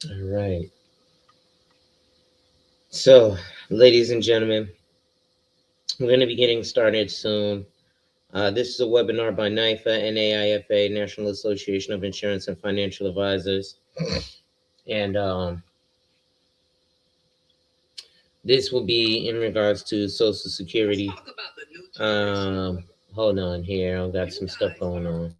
All right. So, ladies and gentlemen, we're going to be getting started soon. This is a webinar by NIFA, NAIFA, National Association of Insurance and Financial Advisors. And this will be in regards to Social Security. Hold on here. I've got some stuff going on.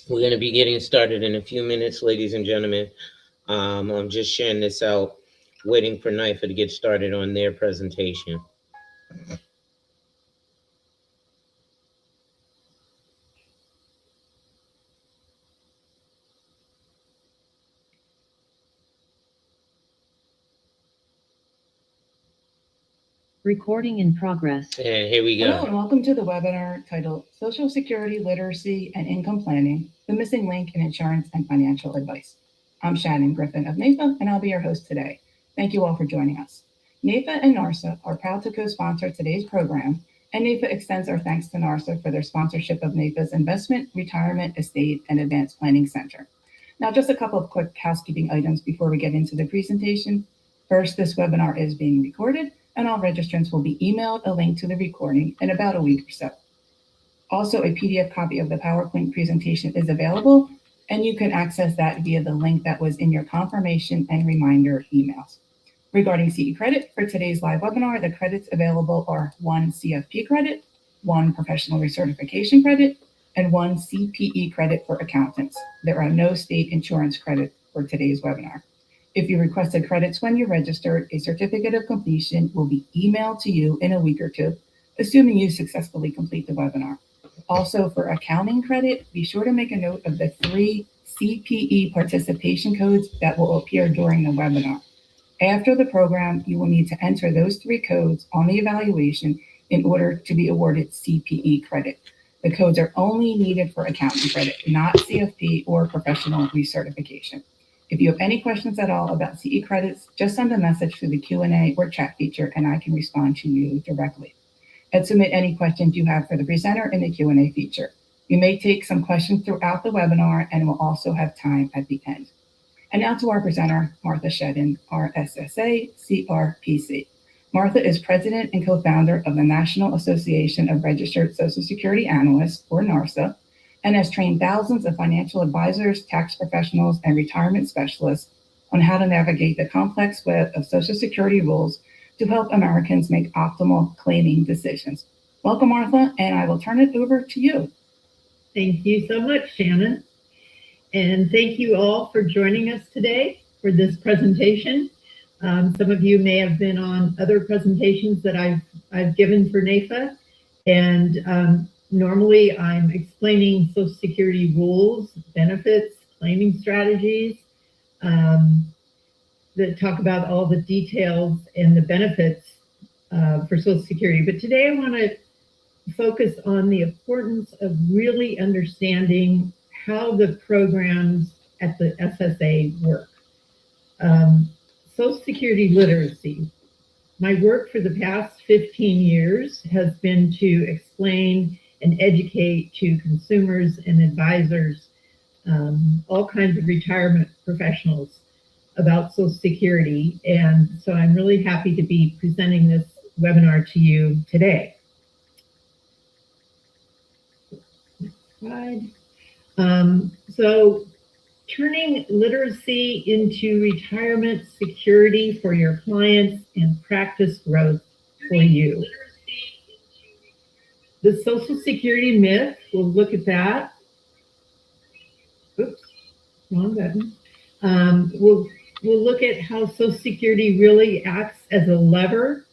We're going to be getting started in a few minutes, ladies and gentlemen. I'm just sharing this out, waiting for NIFA to get started on their presentation. Recording in progress. And here we go. Hello and welcome to the webinar titled Social Security Literacy and Income Planning, the Missing Link in Insurance and Financial Advice. I'm Shannon Griffin of NAIFA and I'll be your host today. Thank you all for joining us. NAIFA and NARSA are proud to co-sponsor today's program, and NAIFA extends our thanks to NARSA for their sponsorship of NAIFA's Investment, Retirement, Estate, and Advanced Planning Center. Now, just a couple of quick housekeeping items before we get into the presentation. First, this webinar is being recorded, and all registrants will be emailed a link to the recording in about a week or so. Also, a PDF copy of the PowerPoint presentation is available, and you can access that via the link that was in your confirmation and reminder emails. Regarding CE credit, for today's live webinar, the credits available are 1 CFP credit, 1 professional recertification credit, and 1 CPE credit for accountants. There are no state insurance credits for today's webinar. If you requested credits when you registered, a certificate of completion will be emailed to you in a week or two, assuming you successfully complete the webinar. Also, for accounting credit, be sure to make a note of the 3 CPE participation codes that will appear during the webinar. After the program, you will need to enter those 3 codes on the evaluation in order to be awarded CPE credit. The codes are only needed for accounting credit, not CFP or professional recertification. If you have any questions at all about CE credits, just send a message through the Q&A or chat feature and I can respond to you directly. And submit any questions you have for the presenter in the Q&A feature. We may take some questions throughout the webinar and we'll also have time at the end. And now to our presenter, Martha Shedden, RSSA CRPC. Martha is president and co-founder of the National Association of Registered Social Security Analysts, or NARSA, and has trained thousands of financial advisors, tax professionals, and retirement specialists on how to navigate the complex web of Social Security rules to help Americans make optimal claiming decisions. Welcome, Martha, and I will turn it over to you. Thank you so much, Shannon. And thank you all for joining us today for this presentation. Some of you may have been on other presentations that I've given for NAIFA, and normally I'm explaining Social Security rules, benefits, claiming strategies, that talk about all the details and the benefits for Social Security. But today I want to focus on the importance of really understanding how the programs at the SSA work. Social Security literacy. My work for the past 15 years has been to explain and educate to consumers and advisors, all kinds of retirement professionals, about Social Security. And so I'm really happy to be presenting this webinar to you today. Next slide. So turning literacy into retirement security for your clients and practice growth for you. The Social Security myth, we'll look at that. Oops, wrong button. We'll look at how Social Security really acts as a lever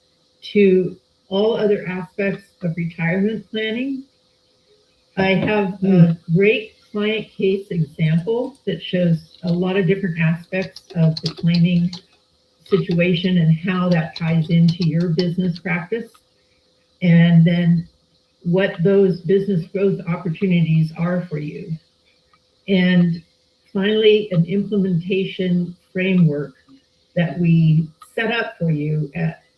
to all other aspects of retirement planning. I have a great client case example that shows a lot of different aspects of the planning situation and how that ties into your business practice, and then what those business growth opportunities are for you. And finally, an implementation framework that we set up for you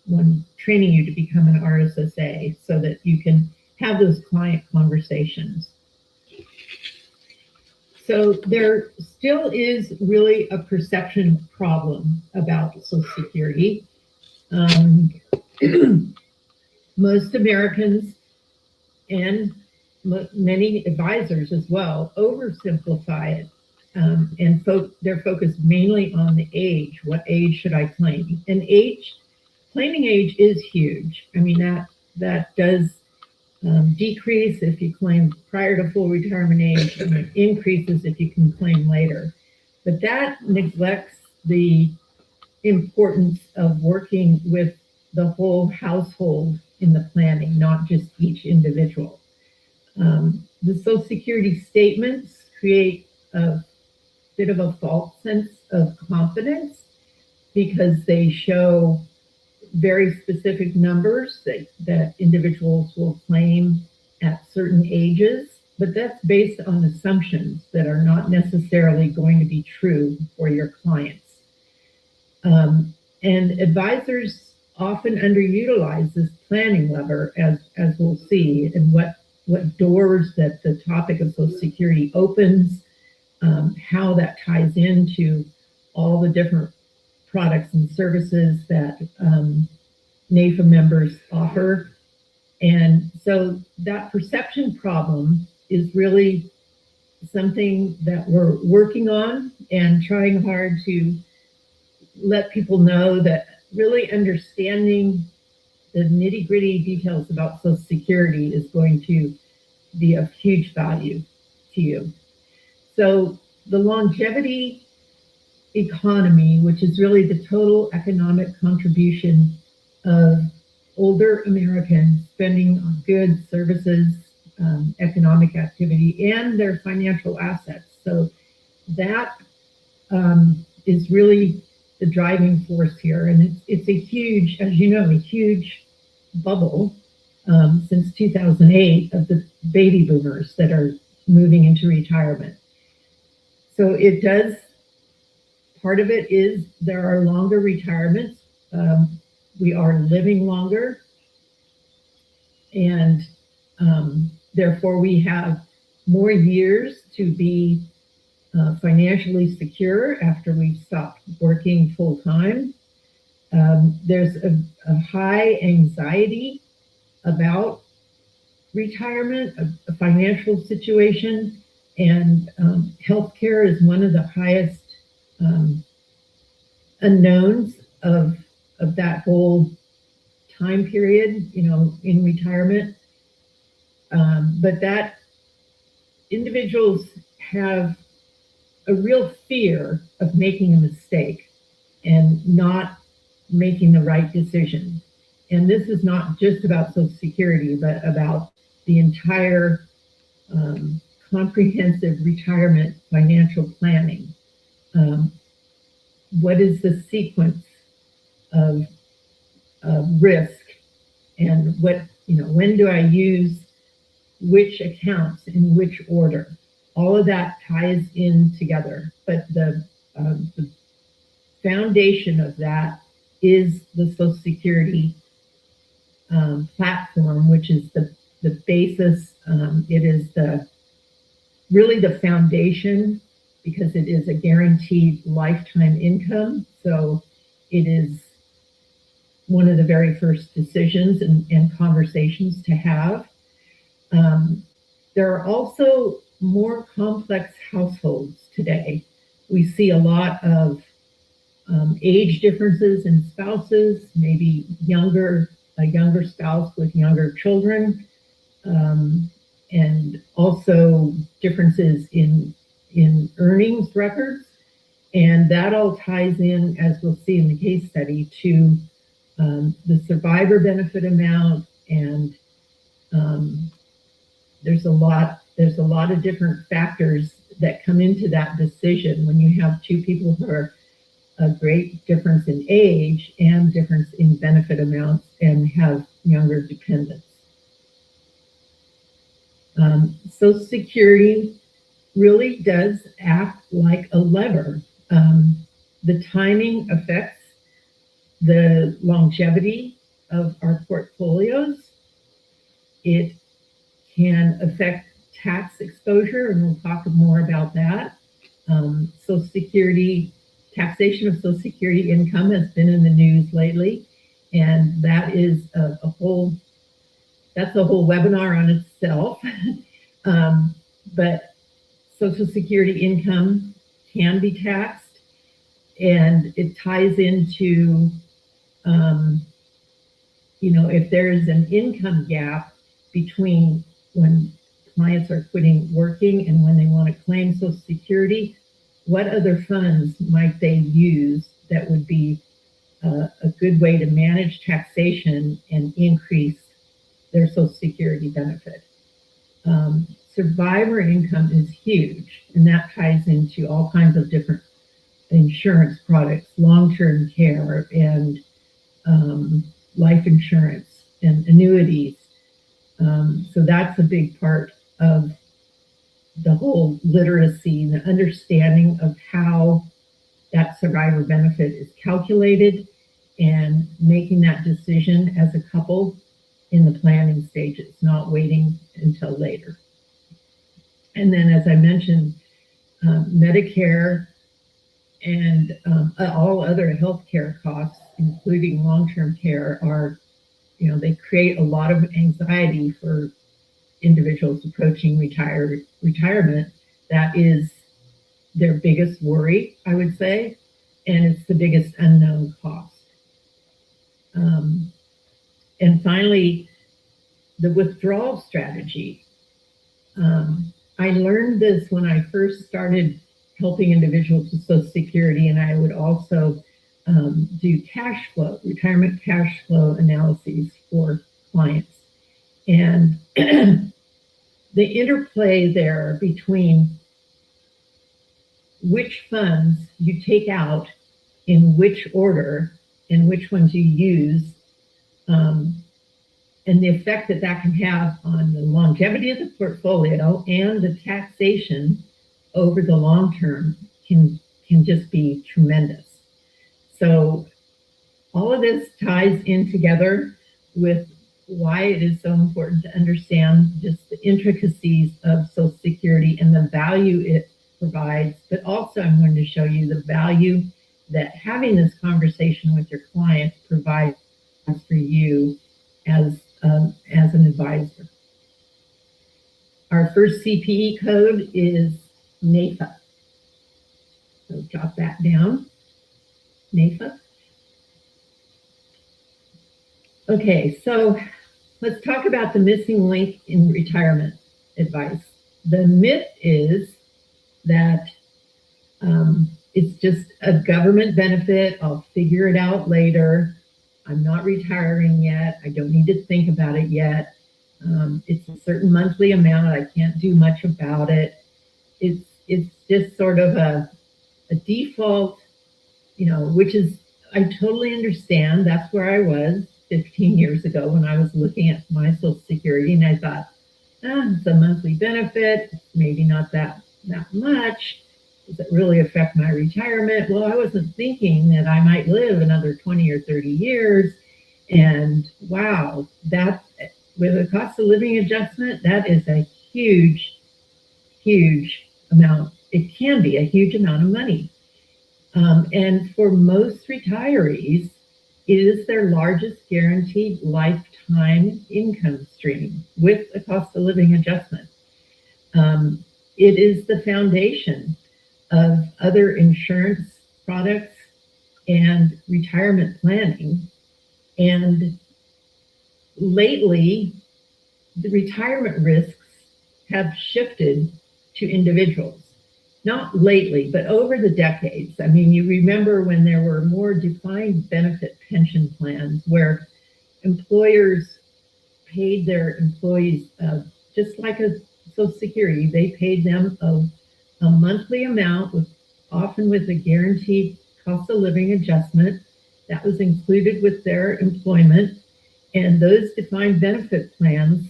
when training you to become an RSSA so that you can have those client conversations. So there still is really a perception problem about Social Security. Most Americans and many advisors as well oversimplify it, and they're focused mainly on the age. What age should I claim? And claiming age is huge. I mean, that does decrease if you claim prior to full retirement age, and it increases if you can claim later. But that neglects the importance of working with the whole household in the planning, not just each individual. The Social Security statements create a bit of a false sense of confidence because they show very specific numbers that individuals will claim at certain ages, but that's based on assumptions that are not necessarily going to be true for your clients. And advisors often underutilize this planning lever, as we'll see, and what doors that the topic of Social Security opens, how that ties into all the different products and services that NAIFA members offer. And so that perception problem is really something that we're working on and trying hard to let people know that really understanding the nitty-gritty details about Social Security is going to be of huge value to you. So the longevity economy, which is really the total economic contribution of older Americans spending on goods, services, economic activity, and their financial assets. So that is really the driving force here. And it's a huge, as you know, a huge bubble since 2008 of the baby boomers that are moving into retirement. So it does, part of it is there are longer retirements. We are living longer, and therefore we have more years to be financially secure after we've stopped working full time. There's a high anxiety about retirement, a financial situation, and healthcare is one of the highest unknowns of that whole time period, in retirement. But that individuals have a real fear of making a mistake and not making the right decision. And this is not just about Social Security, but about the entire comprehensive retirement financial planning. What is the sequence of risk, and when do I use which accounts in which order? All of that ties in together, but the foundation of that is the Social Security platform, which is the basis. It is really the foundation, because it is a guaranteed lifetime income. So it is one of the very first decisions and conversations to have. There are also more complex households today. We see a lot of age differences in spouses, maybe a younger spouse with younger children. and also differences in earnings records. And that all ties in, as we'll see in the case study, to the survivor benefit amount. And there's a lot of different factors that come into that decision when you have two people who are a great difference in age and difference in benefit amounts and have younger dependents. Social Security really does act like a lever. The timing affects the longevity of our portfolios. It can affect tax exposure, and we'll talk more about that. Social Security, taxation of Social Security income has been in the news lately, and that is a whole webinar on itself. But Social Security income can be taxed, and it ties into, if there is an income gap between when clients are quitting working and when they want to claim Social Security, what other funds might they use that would be a good way to manage taxation and increase their Social Security benefit? Survivor income is huge, and that ties into all kinds of different insurance products, long-term care, and life insurance and annuities. So that's a big part of the whole literacy, the understanding of how that survivor benefit is calculated, and making that decision as a couple in the planning stages, not waiting until later. And then, as I mentioned, Medicare and all other healthcare costs, including long-term care, are, they create a lot of anxiety for individuals approaching retirement. That is their biggest worry, I would say, and it's the biggest unknown cost. And finally, the withdrawal strategy. I learned this when I first started helping individuals with Social Security, and I would also do cash flow, retirement cash flow analyses for clients. And the interplay there between which funds you take out in which order and which ones you use, and the effect that that can have on the longevity of the portfolio and the taxation over the long term can just be tremendous. So all of this ties in together with why it is so important to understand just the intricacies of Social Security and the value it provides, but also I'm going to show you the value that having this conversation with your client provides for you as an advisor. Our first CPE code is NAIFA. So jot that down, NAIFA. Okay, so let's talk about the missing link in retirement advice. The myth is that it's just a government benefit. I'll figure it out later. I'm not retiring yet. I don't need to think about it yet. It's a certain monthly amount. I can't do much about it. It's just sort of a default, which is, I totally understand. That's where I was 15 years ago when I was looking at my Social Security, and I thought, it's a monthly benefit. It's maybe not that much. Does it really affect my retirement? Well, I wasn't thinking that I might live another 20 or 30 years. And wow, that with a cost of living adjustment, that is a huge, huge amount. It can be a huge amount of money. And for most retirees, it is their largest guaranteed lifetime income stream with a cost of living adjustment. It is the foundation of other insurance products and retirement planning. And lately, the retirement risks have shifted to individuals. Not lately, but over the decades. I mean, you remember when there were more defined benefit pension plans where employers paid their employees, just like a Social Security, they paid them a monthly amount, often with a guaranteed cost of living adjustment that was included with their employment. And those defined benefit plans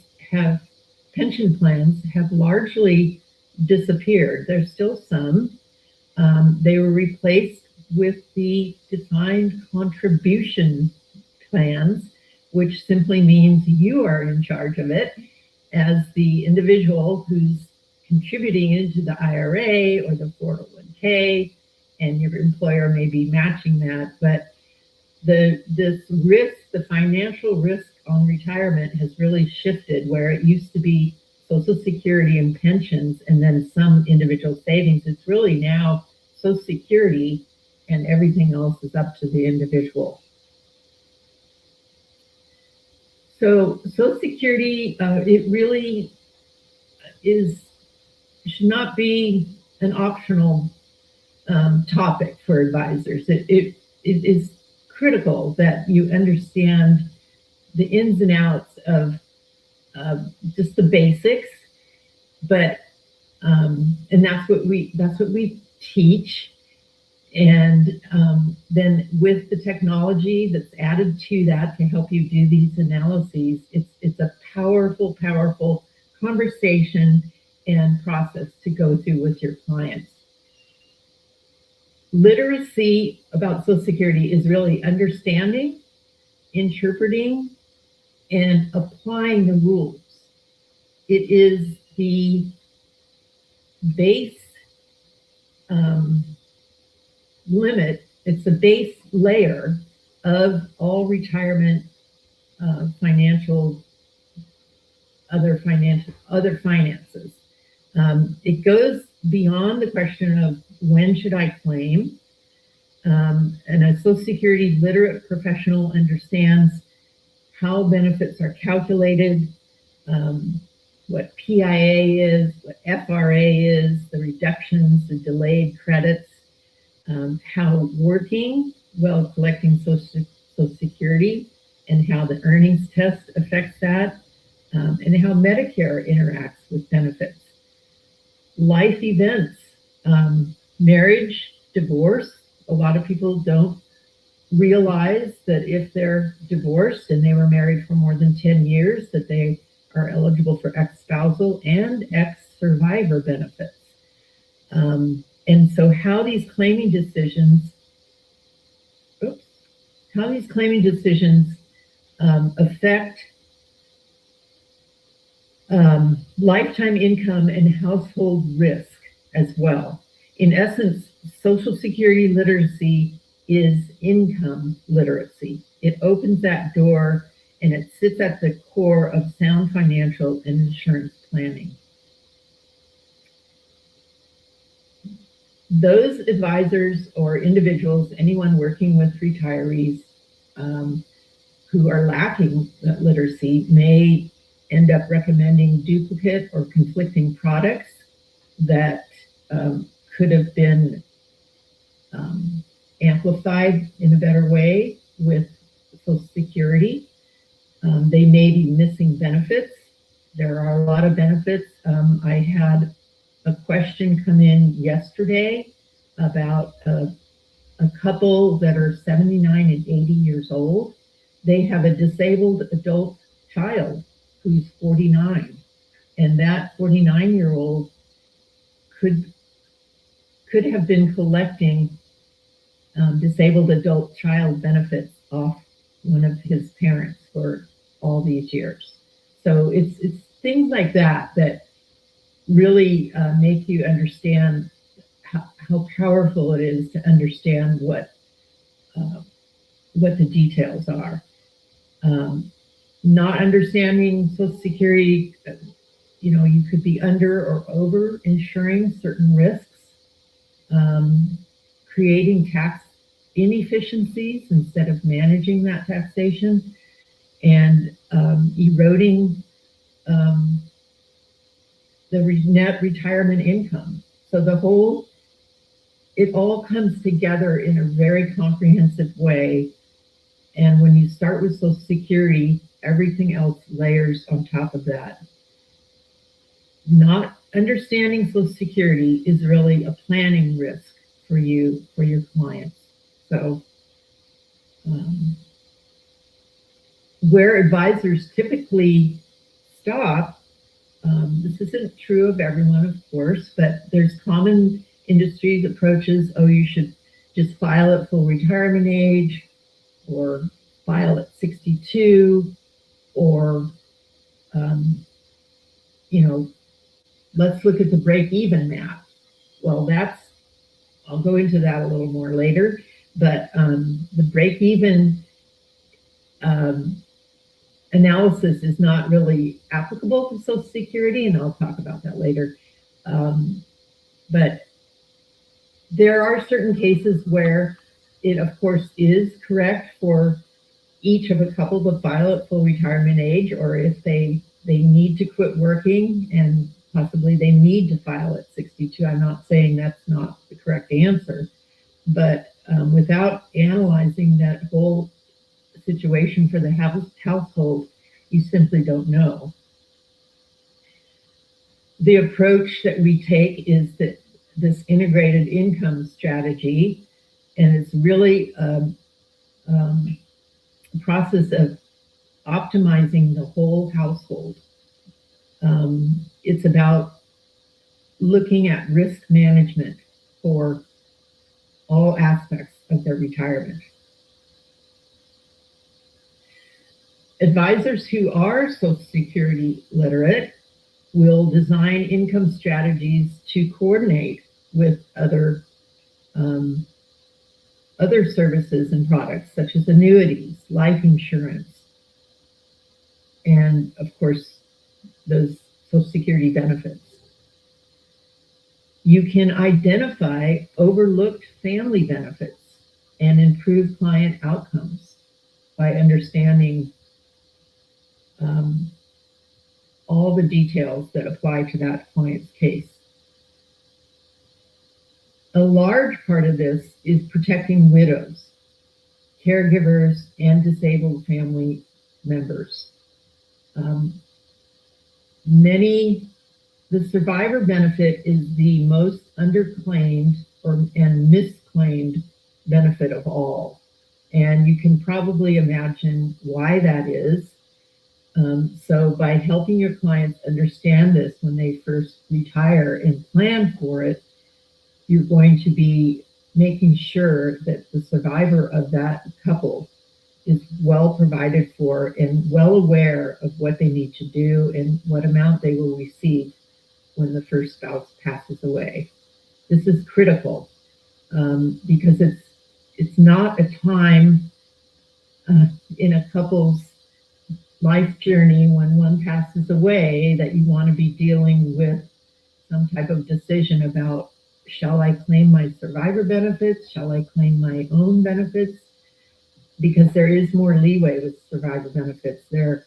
pension plans have largely disappeared. There's still some. They were replaced with the defined contribution plans, which simply means you are in charge of it as the individual who's contributing into the IRA or the 401k, and your employer may be matching that. But this risk, the financial risk on retirement has really shifted, where it used to be Social Security and pensions and then some individual savings. It's really now Social Security and everything else is up to the individual. So Social Security, it really should not be an optional topic for advisors. It is critical that you understand the ins and outs of just the basics, but and that's what we teach. And then with the technology that's added to that to help you do these analyses, it's a powerful conversation and process to go through with your clients. Literacy about Social Security is really understanding, interpreting, and applying the rules. It is the base limit, it's the base layer of all retirement other finances. It goes beyond the question of when should I claim, and a Social Security literate professional understands how benefits are calculated, what PIA is, what FRA is, the reductions, the delayed credits, how working while collecting Social Security and how the earnings test affects that, and how Medicare interacts with benefits. Life events, marriage, divorce. A lot of people don't realize that if they're divorced and they were married for more than 10 years, that they are eligible for ex-spousal and ex-survivor benefits. And so how these claiming decisions affect lifetime income and household risk as well. In essence, Social Security literacy is income literacy. It opens that door and it sits at the core of sound financial and insurance planning. Those advisors or individuals, anyone working with retirees who are lacking literacy, may end up recommending duplicate or conflicting products that could have been amplified in a better way with Social Security. They may be missing benefits. There are a lot of benefits. I had a question come in yesterday about a couple that are 79 and 80 years old. They have a disabled adult child who's 49, and that 49-year-old could have been collecting disabled adult child benefits off one of his parents for all these years. So it's things like that really make you understand how powerful it is to understand what the details are. Not understanding Social Security, you could be under or over insuring certain risks, creating tax inefficiencies instead of managing that taxation, and eroding net retirement income. So it all comes together in a very comprehensive way. And when you start with Social Security, everything else layers on top of that. Not understanding Social Security is really a planning risk for you, for your clients. So where advisors typically stop, this isn't true of everyone, of course, but there's common industry approaches. Oh, you should just file at full retirement age, or file at 62, or, let's look at the break-even math. Well, I'll go into that a little more later, but the break-even analysis is not really applicable to Social Security, and I'll talk about that later. But there are certain cases where it, of course, is correct for each of a couple to file at full retirement age, or if they need to quit working and possibly they need to file at 62. I'm not saying that's not the correct answer, but without analyzing that whole situation for the household, you simply don't know. The approach that we take is that this integrated income strategy, and it's really a process of optimizing the whole household. It's about looking at risk management for all aspects of their retirement. Advisors who are Social Security literate will design income strategies to coordinate with other services and products, such as annuities, life insurance, and of course, those Social Security benefits. You can identify overlooked family benefits and improve client outcomes by understanding all the details that apply to that client's case. A large part of this is protecting widows, caregivers, and disabled family members. The survivor benefit is the most underclaimed and misclaimed benefit of all. And you can probably imagine why that is. So by helping your clients understand this when they first retire and plan for it, you're going to be making sure that the survivor of that couple is well provided for and well aware of what they need to do and what amount they will receive when the first spouse passes away. This is critical because it's not a time in a couple's life journey when one passes away that you want to be dealing with some type of decision about, shall I claim my survivor benefits? Shall I claim my own benefits? Because there is more leeway with survivor benefits. They're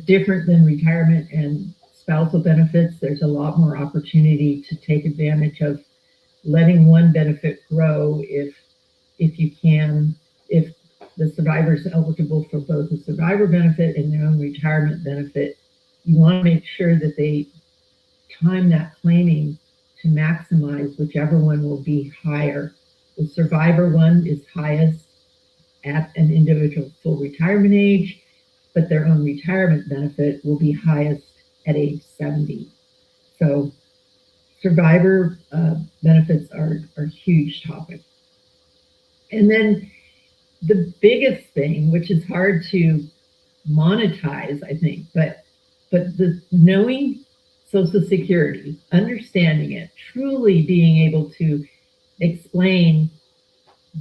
different than retirement and spousal benefits. There's a lot more opportunity to take advantage of letting one benefit grow if the survivor is eligible for both the survivor benefit and their own retirement benefit. You want to make sure that they time that claiming to maximize whichever one will be higher. The survivor one is highest at an individual full retirement age, but their own retirement benefit will be highest at age 70. So survivor benefits are a huge topic. And then the biggest thing, which is hard to monetize, I think, but the knowing Social Security, understanding it, truly being able to explain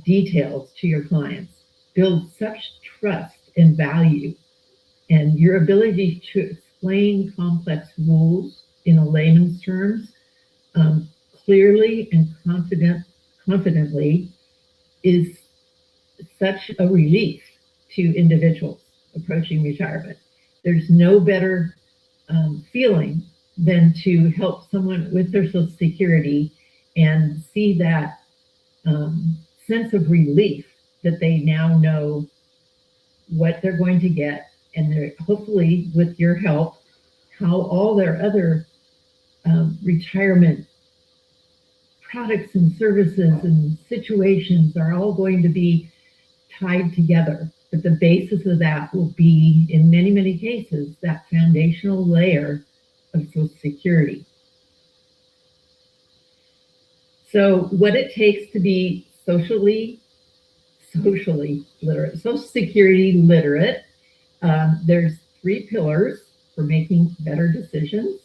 details to your clients, build such trust and value, and your ability to explain complex rules in a layman's terms clearly and confidently is such a relief to individuals approaching retirement. there's no better feeling than to help someone with their Social Security and see that sense of relief that they now know what they're going to get, and they're hopefully with your help, how all their other retirement products and services and situations are all going to be tied together. But the basis of that will be, in many, many cases, that foundational layer of Social Security. So what it takes to be socially literate, Social Security literate, there's 3 pillars for making better decisions.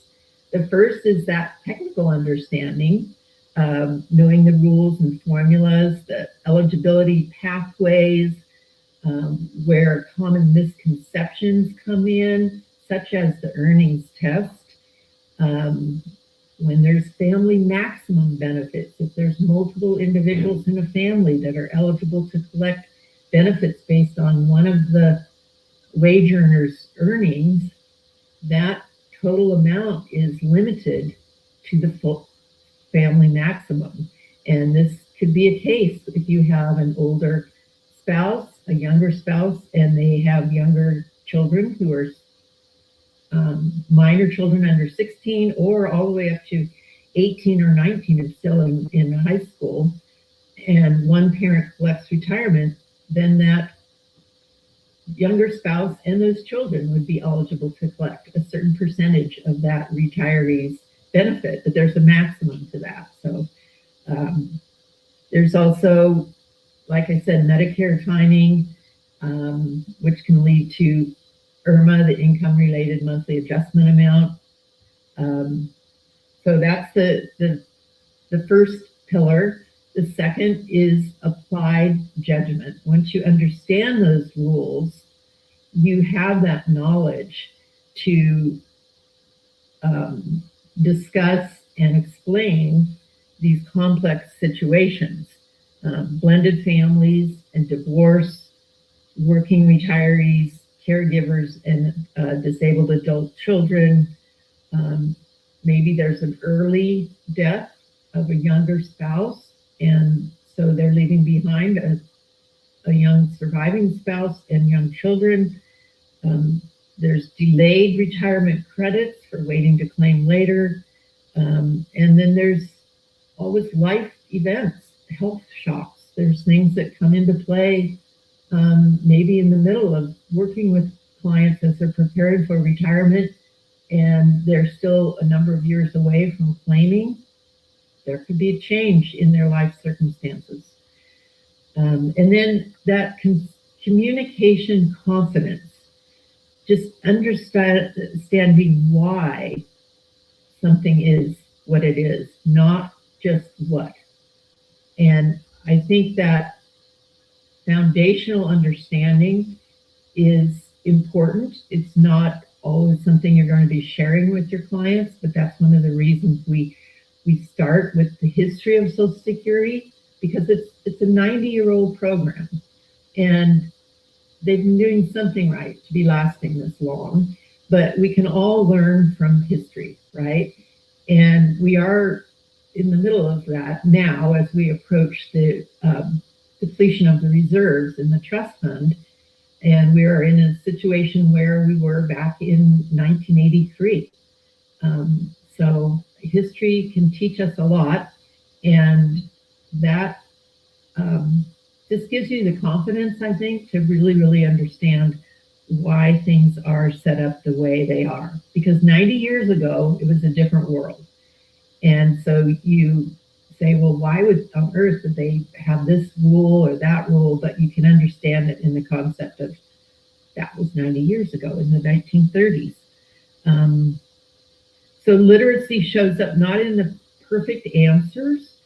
The first is that technical understanding, knowing the rules and formulas, the eligibility pathways, where common misconceptions come in, such as the earnings test. When there's family maximum benefits, if there's multiple individuals in a family that are eligible to collect benefits based on one of the wage earners' earnings, that total amount is limited to the full family maximum. And this could be a case if you have an older spouse, a younger spouse, and they have younger children who are minor children under 16, or all the way up to 18 or 19 and still in high school, and one parent collects retirement, then that younger spouse and those children would be eligible to collect a certain percentage of that retiree's benefit, but there's a maximum to that. So there's also, like I said, Medicare timing, which can lead to IRMA, the income-related monthly adjustment amount. So that's the first pillar. The second is applied judgment. Once you understand those rules, you have that knowledge to discuss and explain these complex situations. Blended families and divorce, working retirees, caregivers, and disabled adult children. Maybe there's an early death of a younger spouse, and so they're leaving behind a young surviving spouse and young children. There's delayed retirement credits for waiting to claim later. And then there's always life events, health shocks. There's things that come into play maybe in the middle of working with clients as they're preparing for retirement, and they're still a number of years away from claiming. There could be a change in their life circumstances. And then that communication confidence, just understanding why something is what it is, not just what. And I think that foundational understanding is important. It's not always something you're going to be sharing with your clients, but that's one of the reasons we start with the history of Social Security, because it's a 90-year-old program, and they've been doing something right to be lasting this long. But we can all learn from history, right? And we are in the middle of that now as we approach the depletion of the reserves in the trust fund. And we are in a situation where we were back in 1983. So history can teach us a lot, and that just gives you the confidence, I think, to really, really understand why things are set up the way they are. Because 90 years ago, it was a different world. And so you say, well, why on earth did they have this rule or that rule? But you can understand it in the concept of that was 90 years ago in the 1930s. So literacy shows up not in the perfect answers,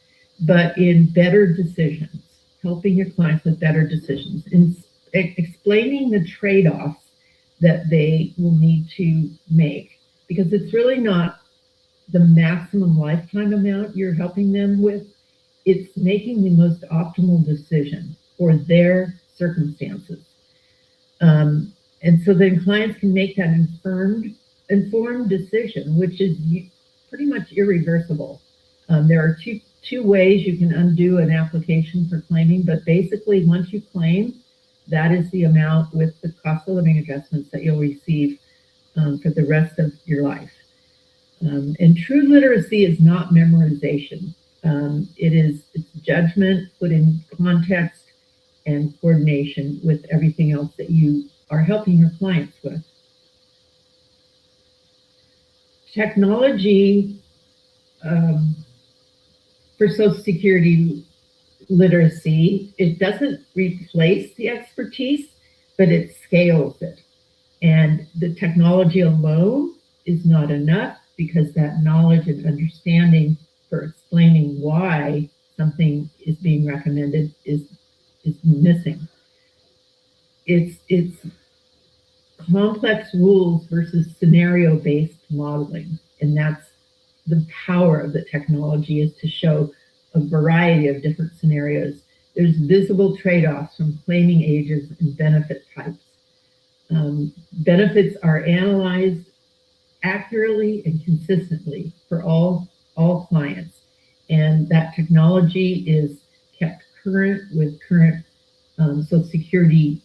but in better decisions, helping your clients with better decisions, and explaining the trade-offs that they will need to make, because it's really not the maximum lifetime amount you're helping them with. It's making the most optimal decision for their circumstances. And so then clients can make that informed decision, which is pretty much irreversible. There are two ways you can undo an application for claiming, but basically once you claim, that is the amount with the cost of living adjustments that you'll receive for the rest of your life. And true literacy is not memorization. It's judgment put in context and coordination with everything else that you are helping your clients with. Technology for Social Security literacy, it doesn't replace the expertise, but it scales it. And the technology alone is not enough, because that knowledge and understanding for explaining why something is being recommended is missing. It's complex rules versus scenario-based modeling, and that's the power of the technology, is to show a variety of different scenarios. There's visible trade-offs from claiming ages and benefit types. Benefits are analyzed accurately and consistently for all clients, and that technology is kept current with current Social Security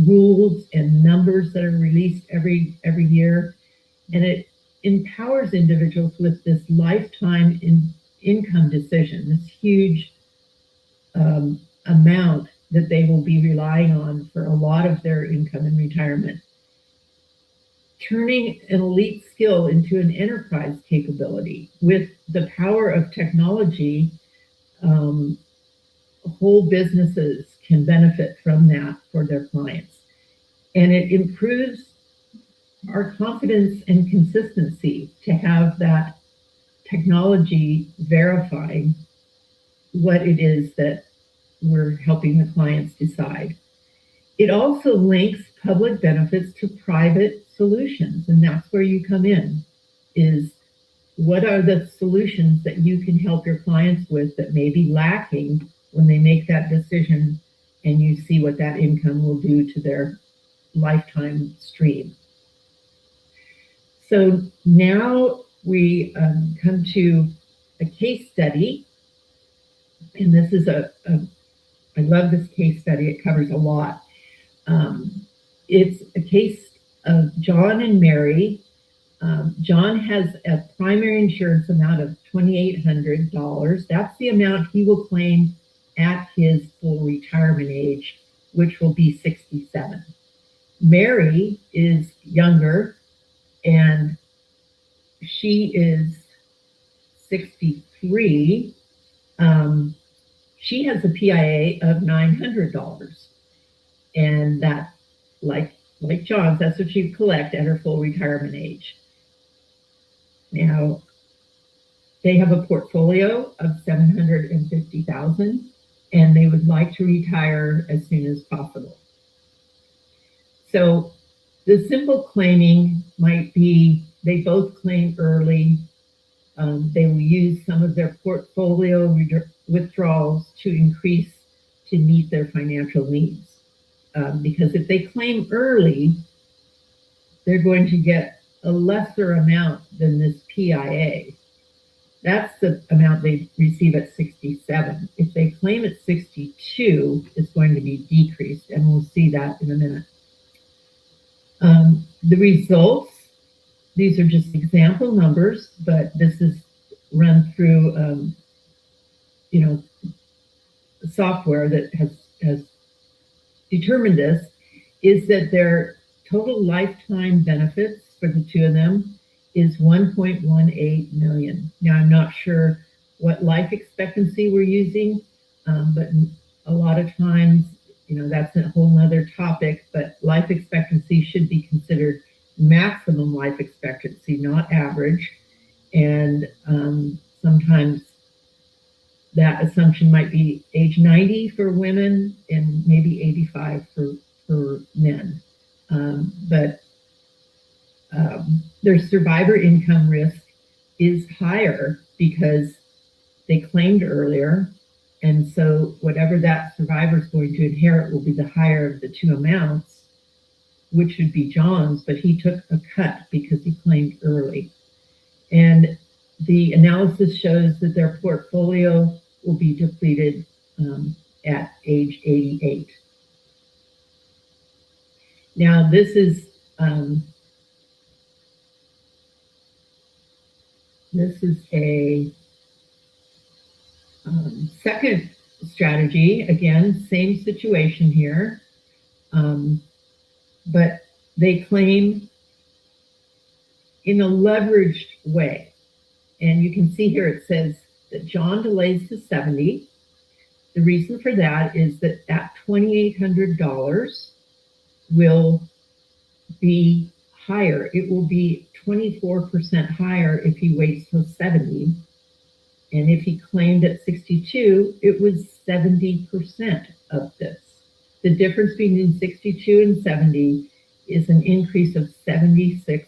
rules and numbers that are released every year, and it empowers individuals with this lifetime income decision, this huge amount that they will be relying on for a lot of their income in retirement. Turning an elite skill into an enterprise capability. With the power of technology, whole businesses can benefit from that for their clients. And it improves our confidence and consistency to have that technology verifying what it is that we're helping the clients decide. It also links public benefits to private solutions, and that's where you come in, is what are the solutions that you can help your clients with that may be lacking when they make that decision, and you see what that income will do to their lifetime stream. So now we come to a case study, and this is I love this case study. It covers a lot. It's a case of John and Mary. John has a primary insurance amount of $2,800. That's the amount he will claim at his full retirement age, which will be 67. Mary is younger, and she is 63. She has a PIA of $900, and that, like John's, that's what she'd collect at her full retirement age. Now, they have a portfolio of $750,000, and they would like to retire as soon as possible. So the simple claiming might be they both claim early. They will use some of their portfolio withdrawals to meet their financial needs. Because if they claim early, they're going to get a lesser amount than this PIA. That's the amount they receive at 67. If they claim at 62, it's going to be decreased, and we'll see that in a minute. The results, these are just example numbers, but this is run through software that has determined this, is that their total lifetime benefits for the two of them is $1.18 million. Now, I'm not sure what life expectancy we're using, but a lot of times, that's a whole nother topic, but life expectancy should be considered maximum life expectancy, not average. And sometimes that assumption might be age 90 for women and maybe 85 for men. But their survivor income risk is higher because they claimed earlier. And so whatever that survivor is going to inherit will be the higher of the two amounts. which would be John's, but he took a cut because he claimed early. And the analysis shows that their portfolio will be depleted at age 88. Now, this is a second strategy. Again, same situation here, but they claim in a leveraged way. And you can see here it says that John delays to 70. The reason for that is that $2,800 will be higher. It will be 24% higher if he waits till 70. And if he claimed at 62, it was 70% of this. The difference between 62 and 70 is an increase of 76%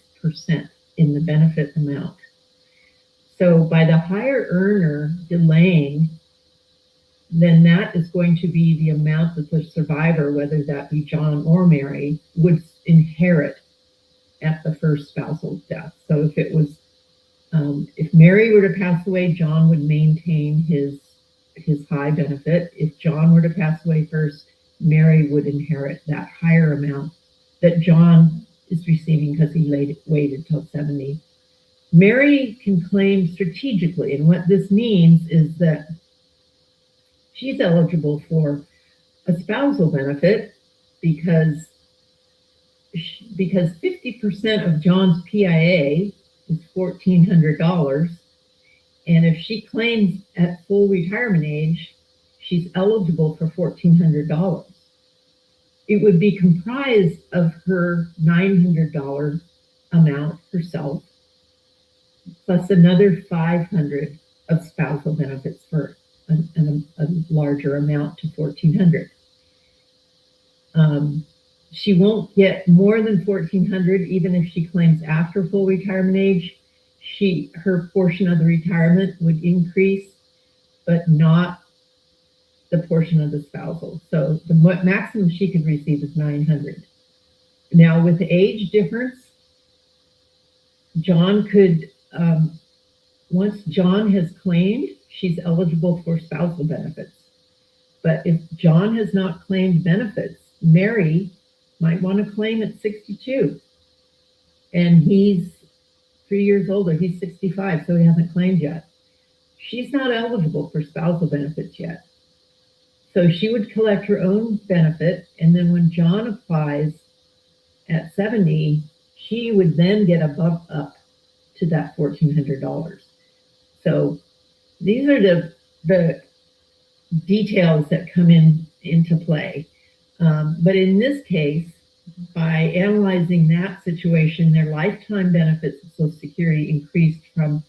in the benefit amount. So by the higher earner delaying, then that is going to be the amount that the survivor, whether that be John or Mary, would inherit at the first spousal death. So if it was, if Mary were to pass away, John would maintain his high benefit. If John were to pass away first, Mary would inherit that higher amount that John is receiving because he waited till 70. Mary can claim strategically, and what this means is that she's eligible for a spousal benefit because 50% of John's PIA is $1,400, and if she claims at full retirement age, she's eligible for $1,400. It would be comprised of her $900 amount herself, plus another $500 of spousal benefits for a larger amount to $1,400. She won't get more than $1,400 even if she claims after full retirement age. Her portion of the retirement would increase, but not the portion of the spousal. So the maximum she could receive is $900. Now with the age difference, John could, once John has claimed, she's eligible for spousal benefits. But if John has not claimed benefits, Mary might want to claim at 62. And he's 3 years older, he's 65, so he hasn't claimed yet. She's not eligible for spousal benefits yet. So she would collect her own benefit, and then when John applies at 70, she would then get a bump up to that $1,400. So these are the details that come into play. But in this case, by analyzing that situation, their lifetime benefits of Social Security increased from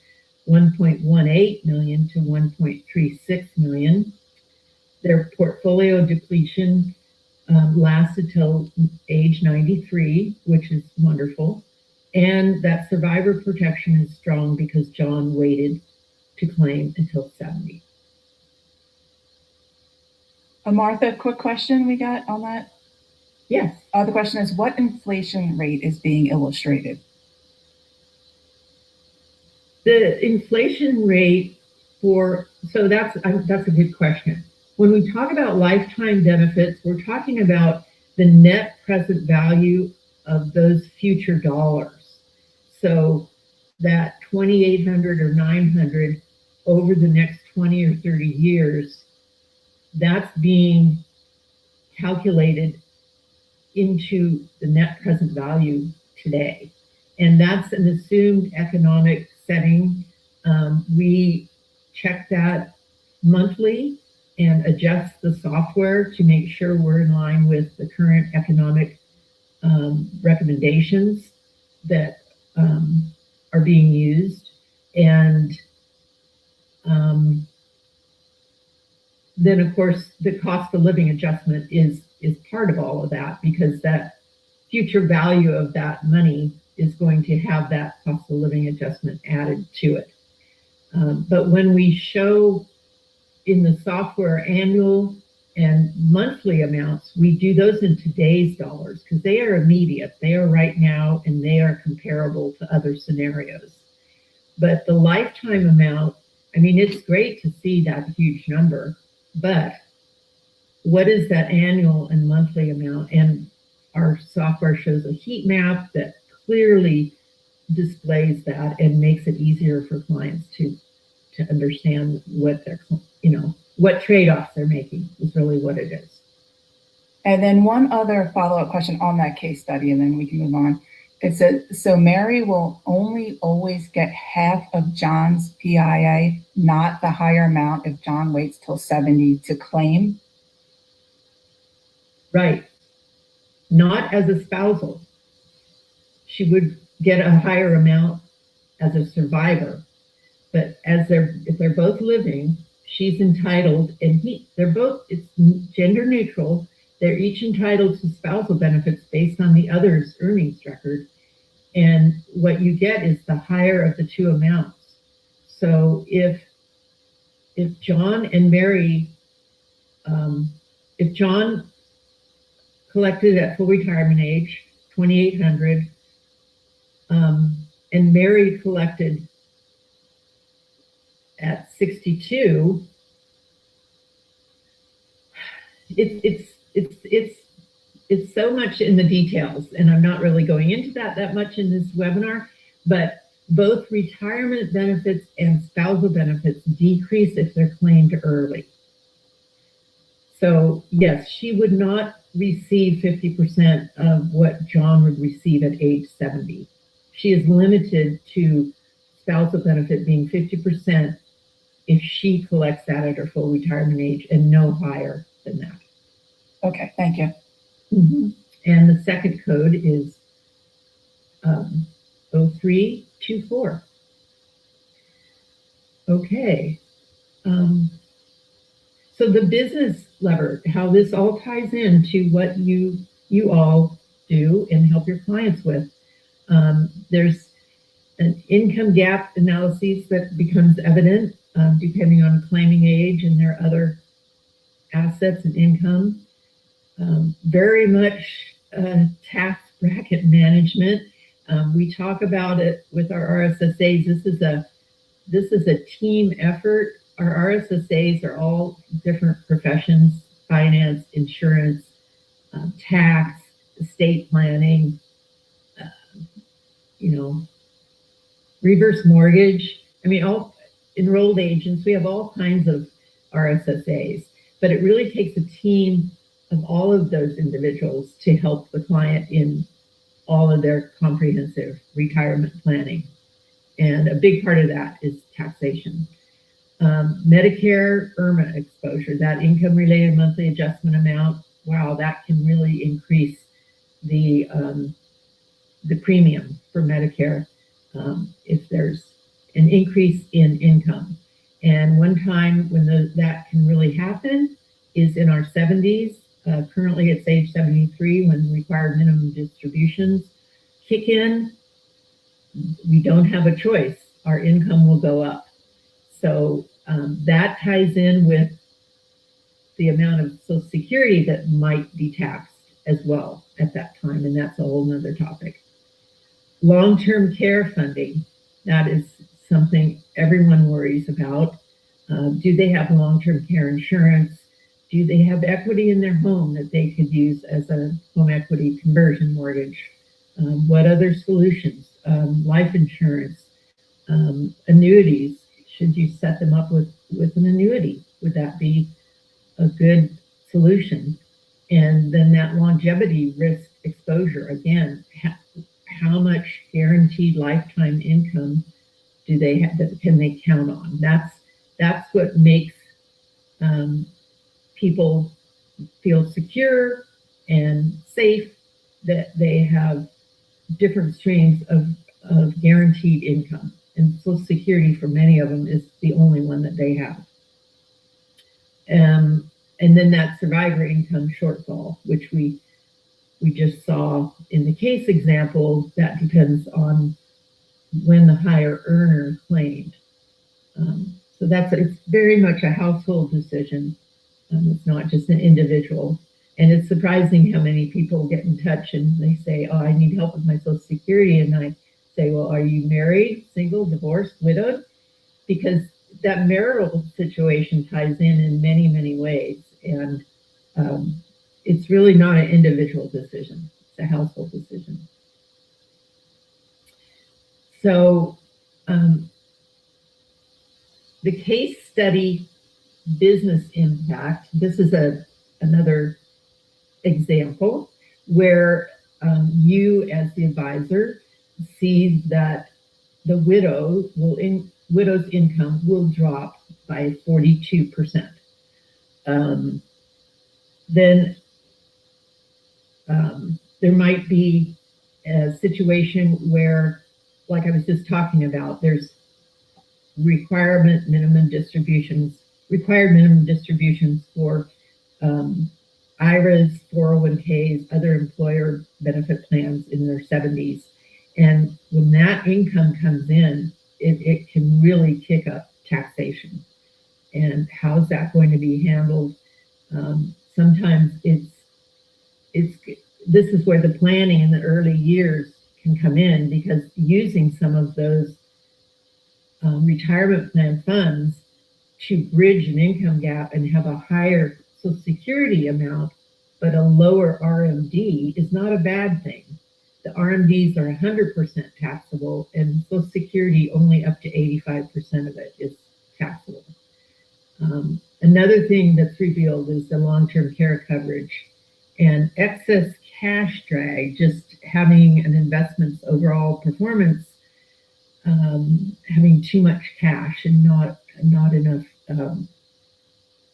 1.18 million to 1.36 million. Their portfolio depletion lasted till age 93, which is wonderful. And that survivor protection is strong because John waited to claim until 70. Martha, quick question we got on that. Yes. The question is, what inflation rate is being illustrated? The inflation rate so that's a good question. When we talk about lifetime benefits, we're talking about the net present value of those future dollars. So that $2,800 or $900 over the next 20 or 30 years, that's being calculated into the net present value today. And that's an assumed economic setting. We check that monthly and adjust the software to make sure we're in line with the current economic recommendations that are being used. And then of course the cost of living adjustment is part of all of that, because that future value of that money is going to have that cost of living adjustment added to it. But when we show in the software annual And monthly amounts, we do those in today's dollars because they are immediate. They are right now and they are comparable to other scenarios. But the lifetime amount, I mean, it's great to see that huge number, but what is that annual and monthly amount? And our software shows a heat map that clearly displays that and makes it easier for clients to understand what they're, what trade-offs they're making is really what it is. And then one other follow-up question on that case study, and then we can move on. It says, so Mary will only always get half of John's PIA, not the higher amount if John waits till 70 to claim? Right. Not as a spousal. She would get a higher amount as a survivor, but if they're both living, she's entitled, and it's gender neutral. They're each entitled to spousal benefits based on the other's earnings record. And what you get is the higher of the two amounts. So if John and Mary, if John collected at full retirement age, 2,800, and Mary collected at 62, it's so much in the details, and I'm not really going into that much in this webinar, but both retirement benefits and spousal benefits decrease if they're claimed early. So yes, she would not receive 50% of what John would receive at age 70. She is limited to spousal benefit being 50% if she collects that at her full retirement age and no higher than that. Okay, thank you. Mm-hmm. And the second code is 0324. Okay. So the business lever, how this all ties into what you all do and help your clients with. There's an income gap analysis that becomes evident depending on claiming age and their other assets and income. Very much tax bracket management. We talk about it with our RSSAs. This is a team effort. Our RSSAs are all different professions: finance, insurance, tax, estate planning, reverse mortgage. I mean, all enrolled agents. We have all kinds of RSSAs, but it really takes a team of all of those individuals to help the client in all of their comprehensive retirement planning. And a big part of that is taxation. Medicare IRMA exposure, that income related monthly adjustment amount, wow, that can really increase the premium for Medicare if there's an increase in income. And one time when that can really happen is in our 70s. Currently it's age 73 when required minimum distributions kick in. We don't have a choice. Our income will go up. So that ties in with the amount of Social Security that might be taxed as well at that time, and that's a whole nother topic. Long-term care funding, that is something everyone worries about. Do they have long-term care insurance? Do they have equity in their home that they could use as a home equity conversion mortgage? What other solutions? Life insurance, annuities. Should you set them up with an annuity? Would that be a good solution? And then that longevity risk exposure, again, how much guaranteed lifetime income do they have, that can they count on? That's what makes people feel secure and safe, that they have different streams of guaranteed income. And Social Security for many of them is the only one that they have. And then that survivor income shortfall, which we just saw in the case example, that depends on when the higher earner claimed. So it's very much a household decision It's not just an individual. And it's surprising how many people get in touch and they say, oh, I need help with my Social Security. And I say, well, are you married, single, divorced, widowed? Because that marital situation ties in many, many ways. And it's really not an individual decision. It's a household decision. So the case study business impact, this is another example where you as the advisor see that the widow's income will drop by 42%. Then there might be a situation where, like I was just talking about, there's required minimum distributions for IRAs, 401ks, other employer benefit plans in their 70s. And when that income comes in, it can really kick up taxation. And how's that going to be handled? Sometimes this is where the planning in the early years can come in, because using some of those retirement plan funds to bridge an income gap and have a higher Social Security amount, but a lower RMD is not a bad thing. The RMDs are 100% taxable, and Social Security only up to 85% of it is taxable. Another thing that's revealed is the long-term care coverage and excess cash drag, just having an investment's overall performance, having too much cash and not enough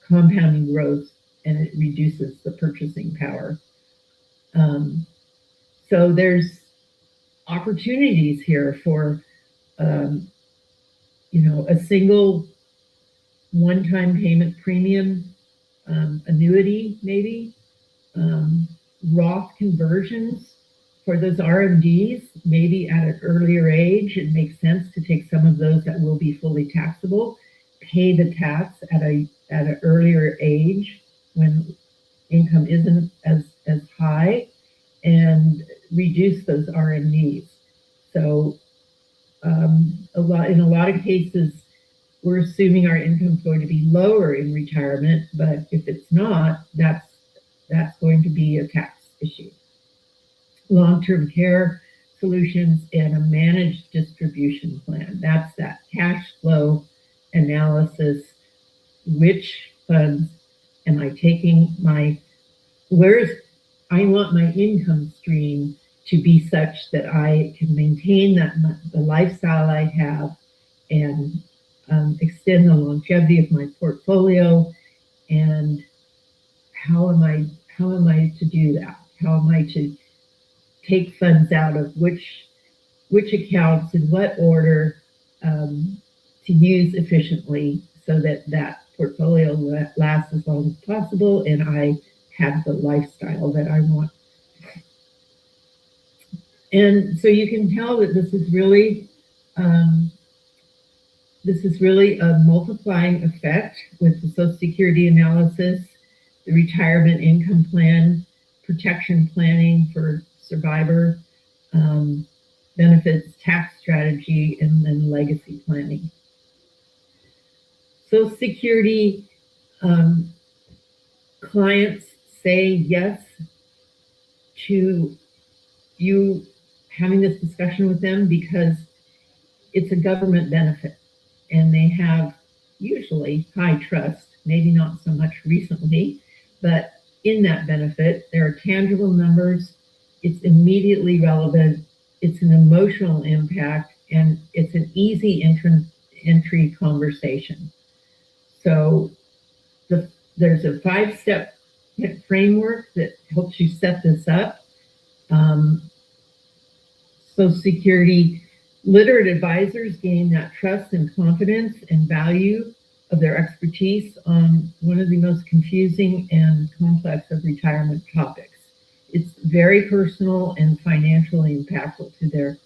compounding growth, and it reduces the purchasing power. So there's opportunities here for, a single one-time payment premium, annuity maybe, Roth conversions for those RMDs, maybe at an earlier age. It makes sense to take some of those that will be fully taxable, pay the tax at an earlier age when income isn't as high, and reduce those RMDs. So in a lot of cases, we're assuming our income is going to be lower in retirement, but if it's not, that's going to be a tax issue. Long-term care solutions and a managed distribution plan. That's that cash flow analysis. Which funds am I taking I want my income stream to be such that I can maintain the lifestyle I have and extend the longevity of my portfolio. And how am I to do that? How am I to take funds out of which accounts in what order to use efficiently so that portfolio lasts as long as possible and I have the lifestyle that I want. And so you can tell that this is really a multiplying effect with the Social Security analysis, the retirement income plan, protection planning for survivor benefits, tax strategy, and then legacy planning. Social Security clients say yes to you having this discussion with them because it's a government benefit and they have usually high trust, maybe not so much recently, but in that benefit, there are tangible numbers, it's immediately relevant, it's an emotional impact, and it's an easy entry conversation. So there's a 5-step framework that helps you set this up. Social Security literate advisors gain that trust and confidence and value of their expertise on one of the most confusing and complex of retirement topics. It's very personal and financially impactful to their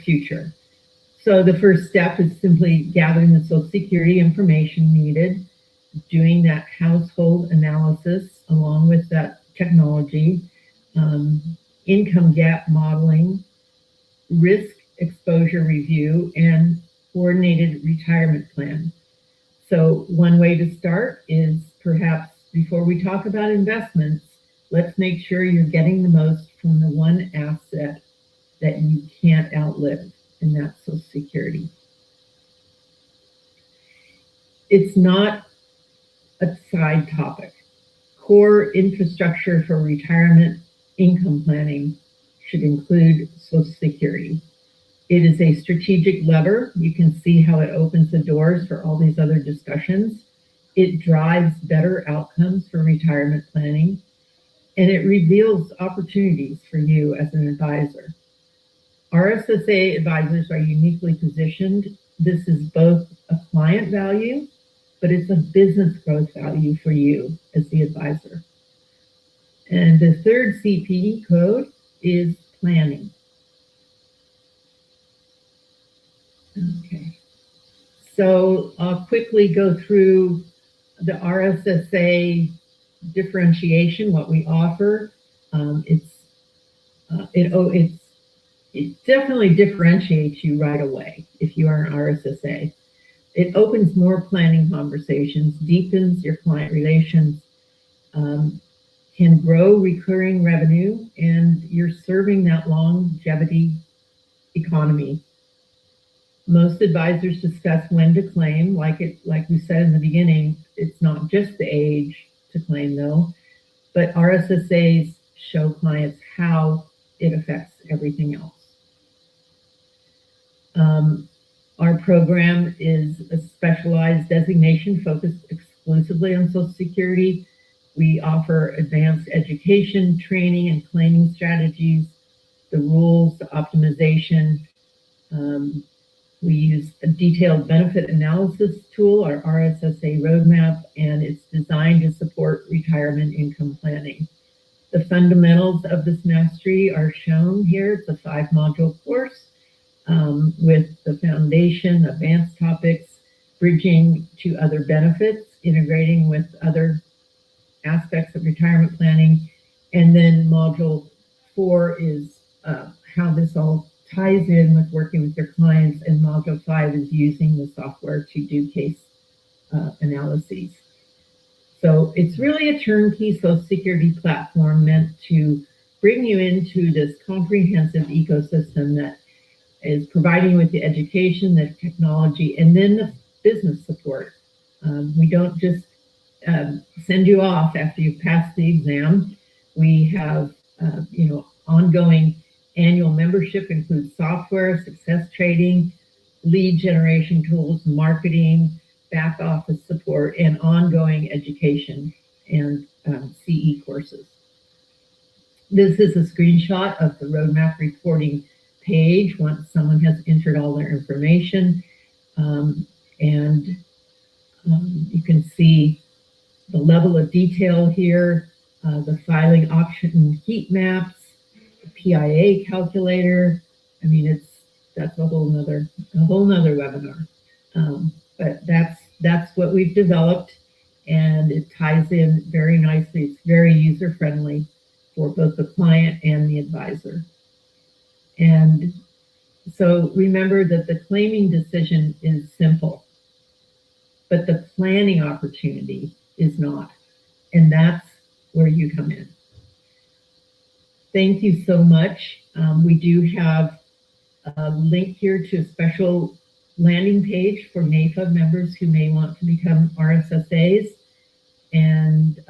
future. So the first step is simply gathering the Social Security information needed, doing that household analysis along with that technology, income gap modeling, risk exposure review, and coordinated retirement plan. So one way to start is perhaps before we talk about investments, let's make sure you're getting the most from the one asset that you can't outlive, and that's Social Security. It's not a side topic. Core infrastructure for retirement income planning should include Social Security. It is a strategic lever. You can see how it opens the doors for all these other discussions. It drives better outcomes for retirement planning, and it reveals opportunities for you as an advisor. RSSA advisors are uniquely positioned. This is both a client value, but it's a business growth value for you as the advisor. And the third CPE code is planning. Okay, so I'll quickly go through the RSSA differentiation, what we offer. It definitely differentiates you right away if you are an RSSA. It opens more planning conversations, deepens your client relations, can grow recurring revenue, and you're serving that longevity economy. Most advisors discuss when to claim, like we said in the beginning. It's not just the age to claim though, but RSSAs show clients how it affects everything else. Our program is a specialized designation focused exclusively on Social Security. We offer advanced education, training, and claiming strategies, the rules, the optimization. We use a detailed benefit analysis tool, our RSSA roadmap, and it's designed to support retirement income planning. The fundamentals of this mastery are shown here. It's a 5-module course with the foundation, advanced topics, bridging to other benefits, integrating with other aspects of retirement planning. And then module 4 is how this all ties in with working with your clients, and module 5 is using the software to do case analyses. So it's really a turnkey Social Security platform meant to bring you into this comprehensive ecosystem that is providing you with the education, the technology, and then the business support. We don't just send you off after you've passed the exam. We have ongoing annual membership, includes software, success trading, lead generation tools, marketing, back office support, and ongoing education and CE courses. This is a screenshot of the roadmap reporting page once someone has entered all their information. You can see the level of detail here, the filing option heat maps, the PIA calculator. I mean, that's a whole nother webinar. But that's what we've developed, and it ties in very nicely. It's very user-friendly for both the client and the advisor. And so remember that the claiming decision is simple, but the planning opportunity is not. And that's where you come in. Thank you so much. We do have a link here to a special landing page for NAIFA members who may want to become RSSAs. And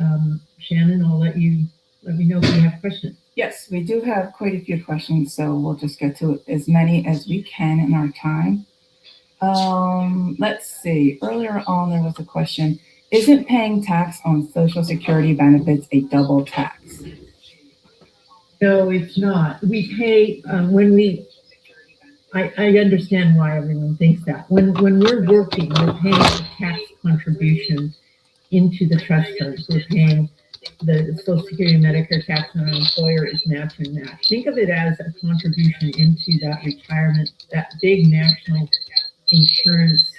Shannon, I'll let me know if you have questions. Yes, we do have quite a few questions, so we'll just get to as many as we can in our time. Let's see. Earlier on, there was a question. Isn't paying tax on Social Security benefits a double tax? No, it's not. We pay I understand why everyone thinks that. When we're working, we're paying a tax contribution into the trust fund. So we're paying the Social Security and Medicare tax on an employer is matching that. Think of it as a contribution into that retirement, that big national insurance,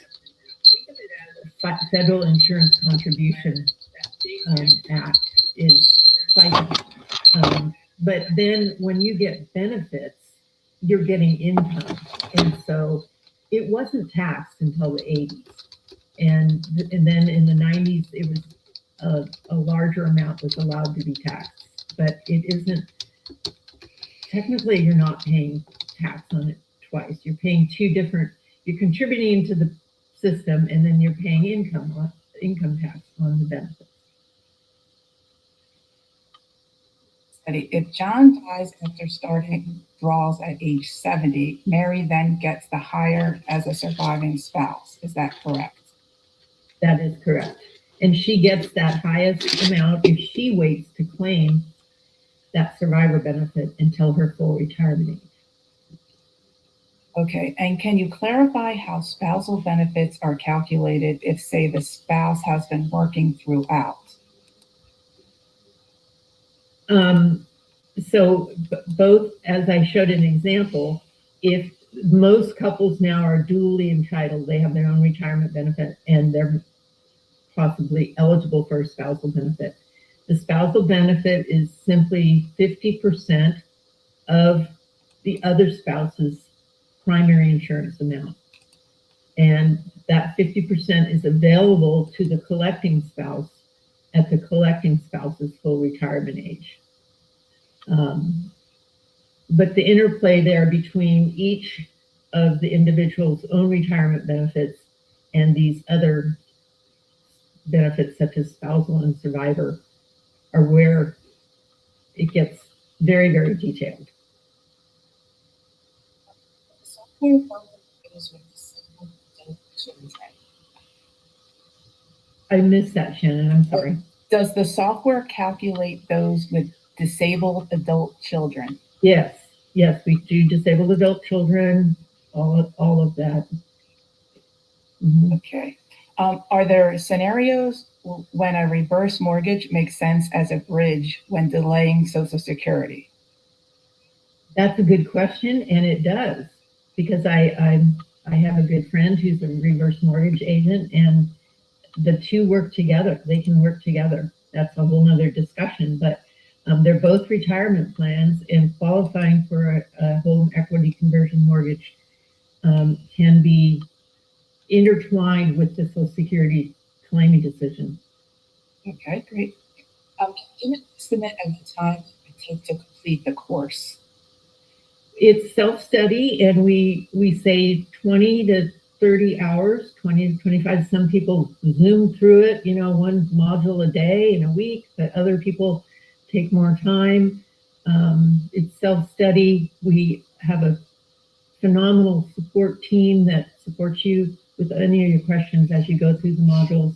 federal insurance contribution act is FICA. But then when you get benefits, you're getting income. And so it wasn't taxed until the 80s. And then in the 90s, it was a larger amount was allowed to be taxed. But it isn't, technically you're not paying tax on it twice. You're paying two different, you're contributing to the system and then you're paying income tax on the benefits. If John dies after starting draws at age 70, Mary then gets the higher as a surviving spouse. Is that correct? That is correct. And she gets that highest amount if she waits to claim that survivor benefit until her full retirement age. Okay, and can you clarify how spousal benefits are calculated if, say, the spouse has been working throughout? So both, as I showed an example, if most couples now are dually entitled, they have their own retirement benefit and they're possibly eligible for a spousal benefit. The spousal benefit is simply 50% of the other spouse's primary insurance amount. And that 50% is available to the collecting spouse at the collecting spouse's full retirement age. But the interplay there between each of the individual's own retirement benefits and these other benefits such as spousal and survivor are where it gets very, very detailed. I missed that, Shannon, I'm sorry. Does the software calculate those with disabled adult children? Yes, we do disabled adult children, all of that. Mm-hmm. Okay. Are there scenarios when a reverse mortgage makes sense as a bridge when delaying Social Security? That's a good question, and it does, because I have a good friend who's a reverse mortgage agent, and the two work together. They can work together. That's a whole nother discussion, but they're both retirement plans, and qualifying for a home equity conversion mortgage can be intertwined with the Social Security claiming decision. Okay, great. Can you give an estimate of the time it would take to complete the course? It's self-study, and we say 20 to 30 hours, 20 to 25. Some people zoom through it, one module a day in a week, but other people take more time. It's self-study. We have a phenomenal support team that supports you with any of your questions as you go through the modules.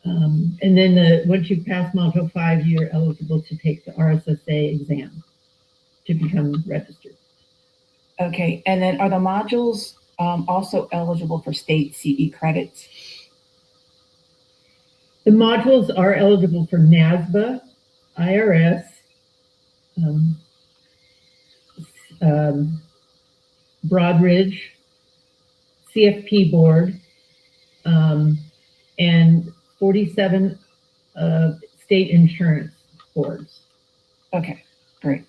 And then once you pass module 5, you're eligible to take the RSSA exam to become registered. Okay, and then are the modules also eligible for state CE credits? The modules are eligible for NASBA, IRS, Broadridge, CFP board, and 47 state insurance boards. Okay, great.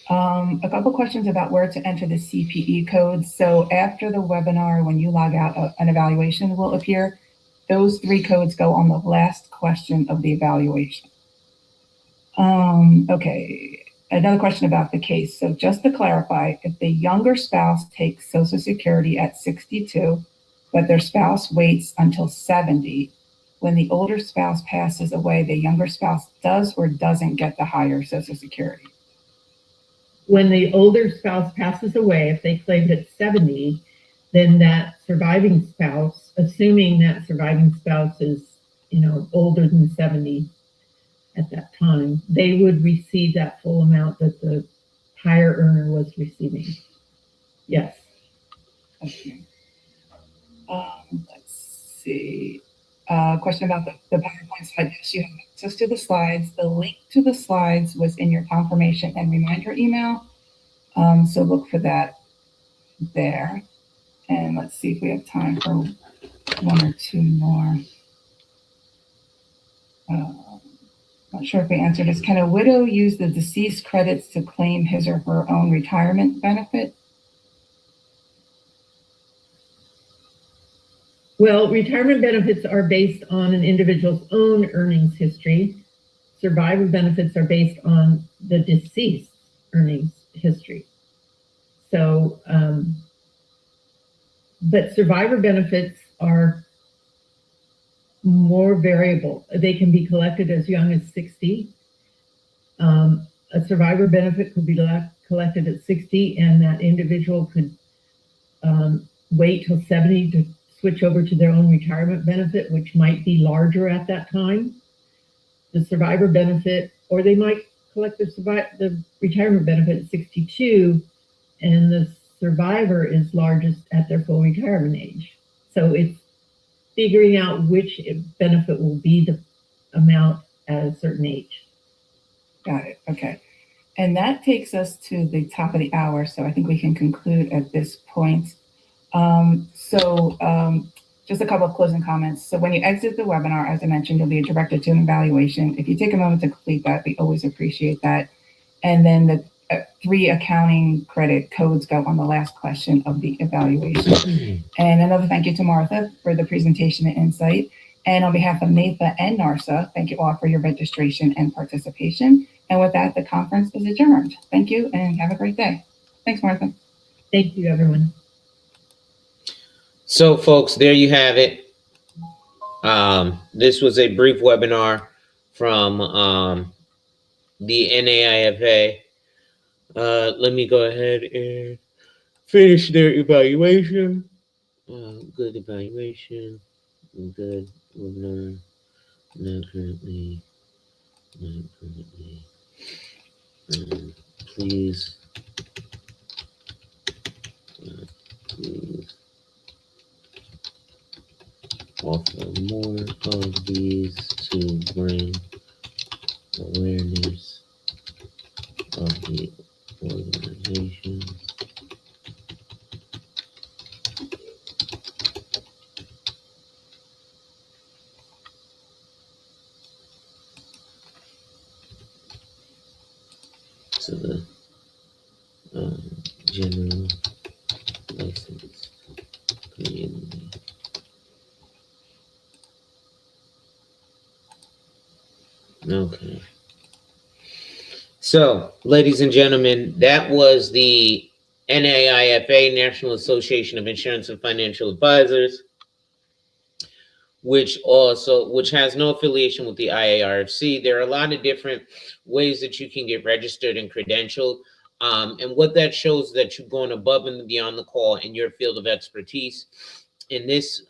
A couple questions about where to enter the CPE codes. So after the webinar, when you log out, an evaluation will appear. Those 3 codes go on the last question of the evaluation. Okay, another question about the case. So just to clarify, if the younger spouse takes Social Security at 62, but their spouse waits until 70, when the older spouse passes away, the younger spouse does or doesn't get the higher Social Security? When the older spouse passes away, if they claimed at 70, then that surviving spouse, assuming that surviving spouse is, older than 70 at that time, they would receive that full amount that the higher earner was receiving. Yes. Okay. Let's see. Question about the PowerPoint slide. Yes, you have access to the slides. The link to the slides was in your confirmation and reminder email. So look for that there. And let's see if we have time for one or two more. Not sure if we answered this. Can a widow use the deceased credits to claim his or her own retirement benefit? Well, retirement benefits are based on an individual's own earnings history. Survivor benefits are based on the deceased earnings history. So, but survivor benefits are more variable. They can be collected as young as 60. A survivor benefit could be collected at 60, and that individual could wait till 70 to switch over to their own retirement benefit, which might be larger at that time. The survivor benefit, or they might collect the retirement benefit at 62, and the survivor is largest at their full retirement age. So it's figuring out which benefit will be the amount at a certain age. Got it. Okay. And that takes us to the top of the hour. So I think we can conclude at this point. Just a couple of closing comments. So when you exit the webinar, as I mentioned, you'll be directed to an evaluation. If you take a moment to complete that, we always appreciate that. And then the 3 accounting credit codes go on the last question of the evaluation. And another thank you to Martha for the presentation and insight. And on behalf of NAIFA and NARSA, thank you all for your registration and participation. And with that, the conference is adjourned. Thank you and have a great day. Thanks, Martha. Thank you, everyone. So, folks, there you have it. This was a brief webinar from the NAIFA. Let me go ahead and finish their evaluation. Good evaluation. Good webinar. Not currently. Please. Please offer more of these to bring awareness of the organization. To the general licensed community. Okay. So, ladies and gentlemen, that was the NAIFA, National Association of Insurance and Financial Advisors, which has no affiliation with the IARFC. There are a lot of different ways that you can get registered and credentialed. And what that shows that you're going above and beyond the call in your field of expertise in this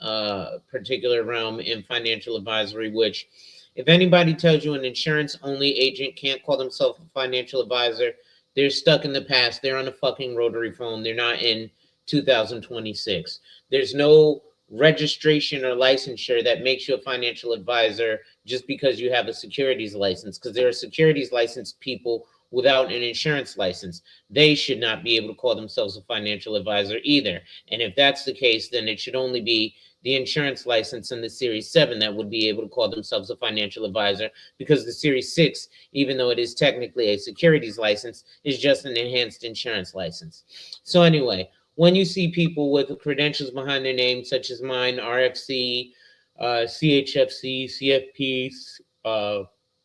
particular realm in financial advisory, which if anybody tells you an insurance-only agent can't call themselves a financial advisor, they're stuck in the past. They're on a fucking rotary phone. They're not in 2026. There's no registration or licensure that makes you a financial advisor just because you have a securities license, because there are securities licensed people without an insurance license. They should not be able to call themselves a financial advisor either. And if that's the case, then it should only be the insurance license in the Series 7 that would be able to call themselves a financial advisor, because the Series 6, even though it is technically a securities license, is just an enhanced insurance license. So anyway, when you see people with credentials behind their name, such as mine, RFC, CHFC, CFP,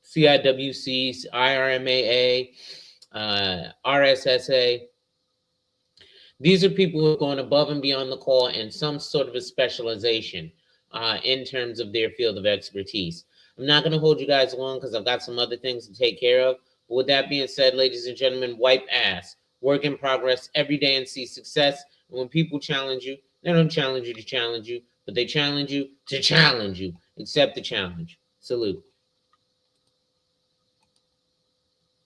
CIWC, IRMAA, RSSA, these are people who are going above and beyond the call in some sort of a specialization in terms of their field of expertise. I'm not going to hold you guys long because I've got some other things to take care of. But with that being said, ladies and gentlemen, wipe ass. Work in progress every day and see success. And when people challenge you, they don't challenge you to challenge you, but they challenge you to challenge you. Accept the challenge. Salute.